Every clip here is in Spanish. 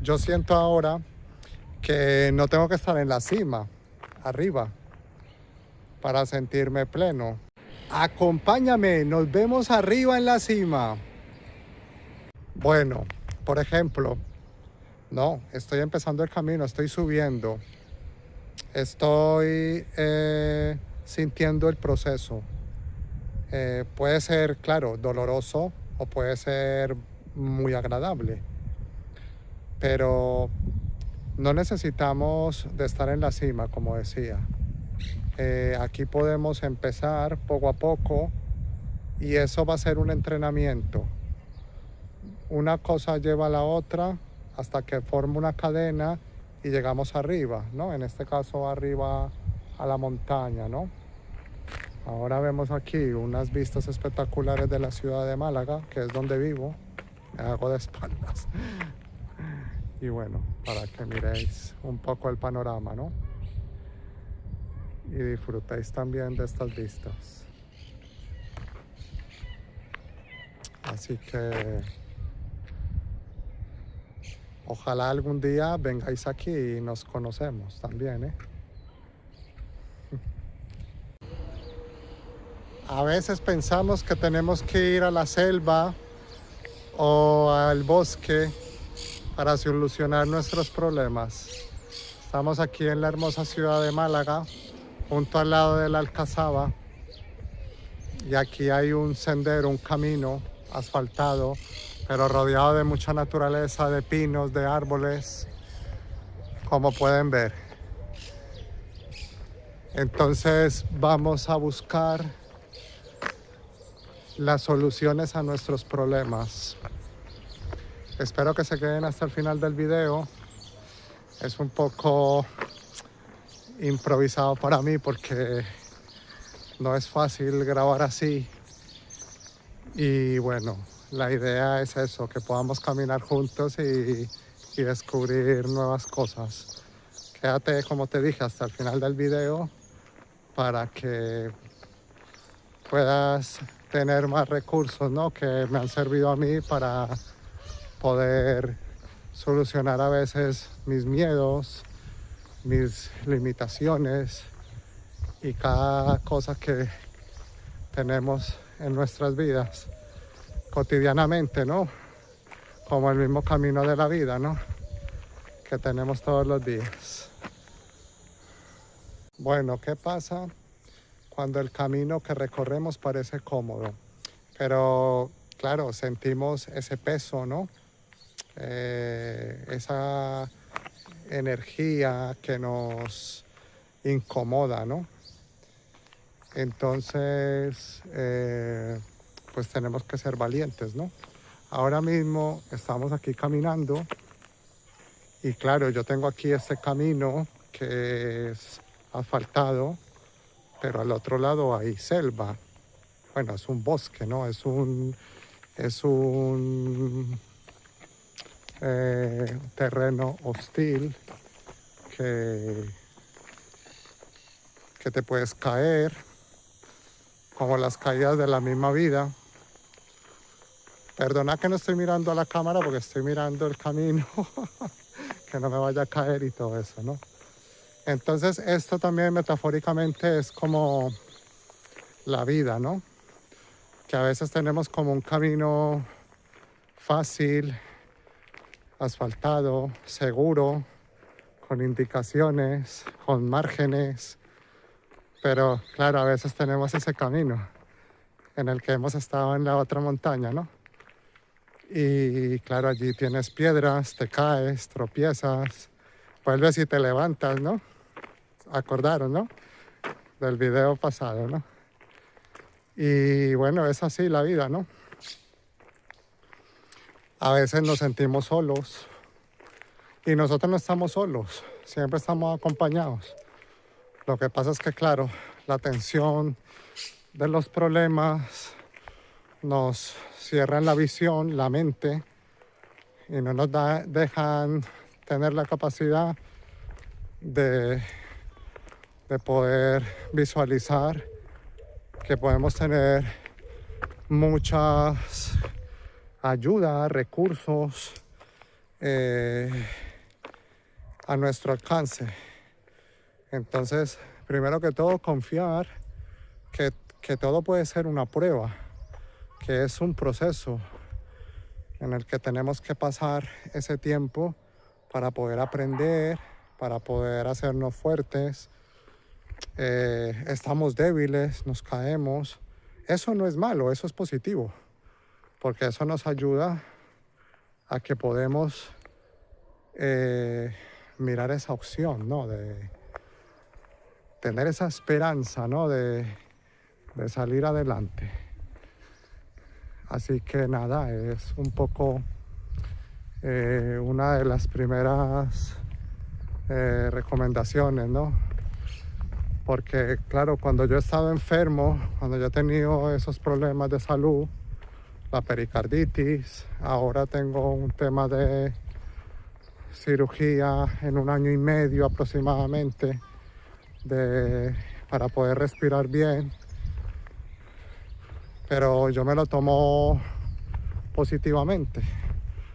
yo siento ahora que no tengo que estar en la cima, arriba, para sentirme pleno. Acompáñame, nos vemos arriba en la cima. Bueno, por ejemplo, no, estoy empezando el camino, estoy subiendo. Estoy sintiendo el proceso. Puede ser, claro, doloroso o puede ser muy agradable. Pero no necesitamos de estar en la cima, como decía. Aquí podemos empezar poco a poco y eso va a ser un entrenamiento. Una cosa lleva a la otra hasta que forma una cadena y llegamos arriba, ¿no? En este caso arriba a la montaña, ¿no? Ahora vemos aquí unas vistas espectaculares de la ciudad de Málaga, que es donde vivo. Me hago de espaldas. Y bueno, para que miréis un poco el panorama, ¿no? Y disfrutéis también de estas vistas. Así que ojalá algún día vengáis aquí y nos conocemos también, ¿eh? A veces pensamos que tenemos que ir a la selva o al bosque para solucionar nuestros problemas. Estamos aquí en la hermosa ciudad de Málaga, junto al lado de la Alcazaba, y aquí hay un sendero, un camino asfaltado, pero rodeado de mucha naturaleza, de pinos, de árboles, como pueden ver. Entonces vamos a buscar las soluciones a nuestros problemas. Espero que se queden hasta el final del video. Es un poco improvisado para mí porque no es fácil grabar así. Y bueno, la idea es eso, que podamos caminar juntos y descubrir nuevas cosas. Quédate, como te dije, hasta el final del video para que puedas tener más recursos, ¿no? Que me han servido a mí para poder solucionar a veces mis miedos, mis limitaciones y cada cosa que tenemos en nuestras vidas cotidianamente, ¿no? Como el mismo camino de la vida, ¿no? Que tenemos todos los días. Bueno, ¿qué pasa cuando el camino que recorremos parece cómodo? Pero, claro, sentimos ese peso, ¿no? Esa energía que nos incomoda, ¿no? Entonces, pues tenemos que ser valientes, ¿no? Ahora mismo estamos aquí caminando y claro, yo tengo aquí este camino que es asfaltado, pero al otro lado hay selva. Bueno, es un bosque, ¿no? Es un terreno hostil que te puedes caer, como las caídas de la misma vida. Perdona que no estoy mirando a la cámara porque estoy mirando el camino, que no me vaya a caer y todo eso, ¿no? Entonces esto también metafóricamente es como la vida, ¿no? Que a veces tenemos como un camino fácil, asfaltado, seguro, con indicaciones, con márgenes, pero claro, a veces tenemos ese camino en el que hemos estado en la otra montaña, ¿no? Y claro, allí tienes piedras, te caes, tropiezas, vuelves y te levantas, ¿no? Acordaron, ¿no? Del video pasado, ¿no? Y bueno, es así la vida, ¿no? A veces nos sentimos solos y nosotros no estamos solos, siempre estamos acompañados. Lo que pasa es que, claro, la tensión de los problemas nos cierran la visión, la mente, y no nos dejan tener la capacidad de poder visualizar que podemos tener muchas ayudas, recursos eh, a nuestro alcance. Entonces, primero que todo, confiar que todo puede ser una prueba, que es un proceso en el que tenemos que pasar ese tiempo para poder aprender, para poder hacernos fuertes. Estamos débiles, nos caemos. Eso no es malo, eso es positivo, porque eso nos ayuda a que podemos mirar esa opción, ¿no? De tener esa esperanza, ¿no? De salir adelante. Así que nada, es un poco una de las primeras recomendaciones, ¿no? Porque claro, cuando yo he estado enfermo, cuando yo he tenido esos problemas de salud, la pericarditis, ahora tengo un tema de cirugía en 1 año y medio aproximadamente para poder respirar bien, pero yo me lo tomo positivamente.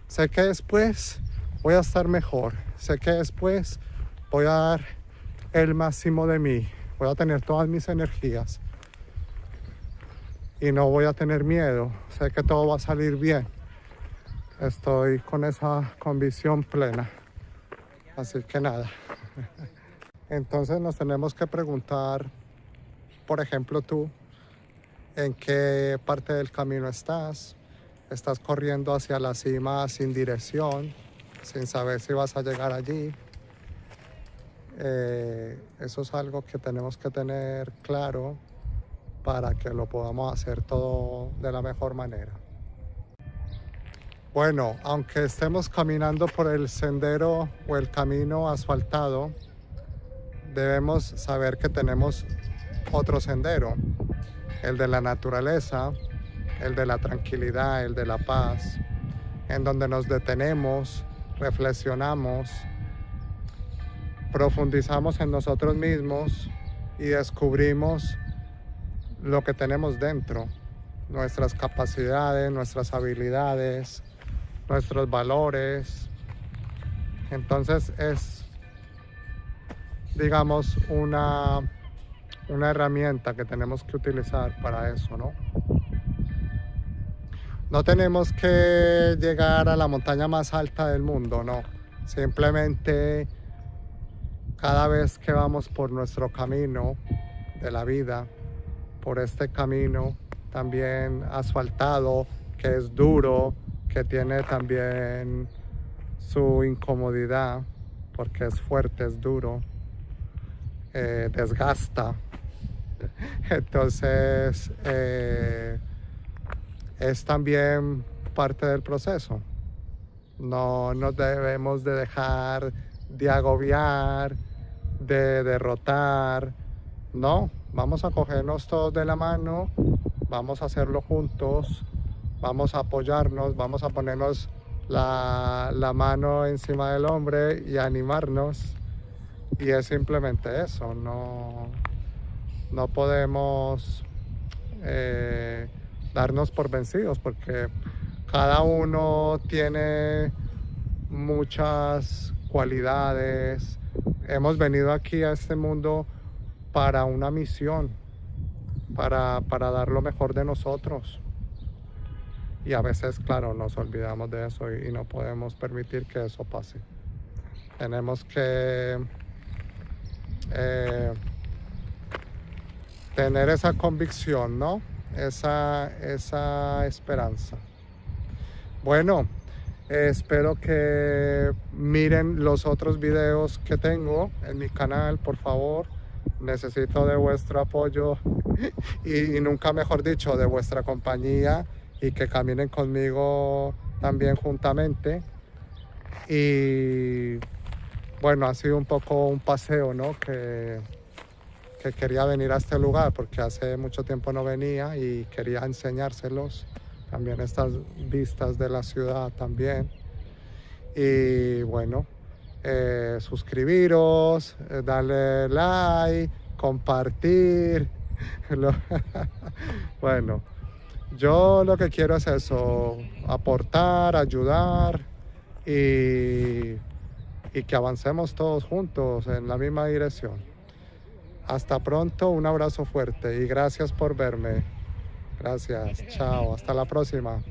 Sé que después voy a estar mejor, sé que después voy a dar el máximo de mí, voy a tener todas mis energías y no voy a tener miedo, sé que todo va a salir bien. Estoy con esa convicción plena, así que nada. Entonces nos tenemos que preguntar, por ejemplo, tú, ¿en qué parte del camino estás? ¿Estás corriendo hacia la cima sin dirección, sin saber si vas a llegar allí? Eso es algo que tenemos que tener claro para que lo podamos hacer todo de la mejor manera. Bueno, aunque estemos caminando por el sendero o el camino asfaltado, debemos saber que tenemos otro sendero, el de la naturaleza, el de la tranquilidad, el de la paz, en donde nos detenemos, reflexionamos, profundizamos en nosotros mismos y descubrimos lo que tenemos dentro, nuestras capacidades, nuestras habilidades, nuestros valores. Entonces es, digamos, una herramienta que tenemos que utilizar para eso, ¿no? No tenemos que llegar a la montaña más alta del mundo, no. Simplemente cada vez que vamos por nuestro camino de la vida, por este camino también asfaltado, que es duro, que tiene también su incomodidad, porque es fuerte, es duro, desgasta. Entonces, es también parte del proceso. No nos debemos de dejar de agobiar, de derrotar. No, vamos a cogernos todos de la mano, vamos a hacerlo juntos, vamos a apoyarnos, vamos a ponernos la mano encima del hombre y animarnos. Y es simplemente eso, no podemos darnos por vencidos, porque cada uno tiene muchas cualidades. Hemos venido aquí a este mundo para una misión, para dar lo mejor de nosotros. Y a veces, claro, nos olvidamos de eso y no podemos permitir que eso pase. Tenemos que tener esa convicción, ¿no? Esa esperanza. Bueno, espero que miren los otros videos que tengo en mi canal, por favor. Necesito de vuestro apoyo y nunca mejor dicho, de vuestra compañía, y que caminen conmigo también juntamente. Y bueno, ha sido un poco un paseo, ¿no? Que quería venir a este lugar porque hace mucho tiempo no venía y quería enseñárselos. También estas vistas de la ciudad también. Y bueno, suscribiros, darle like, compartir. Bueno, yo lo que quiero es eso, aportar, ayudar y, y que avancemos todos juntos en la misma dirección. Hasta pronto, un abrazo fuerte y gracias por verme. Gracias, chao, hasta la próxima.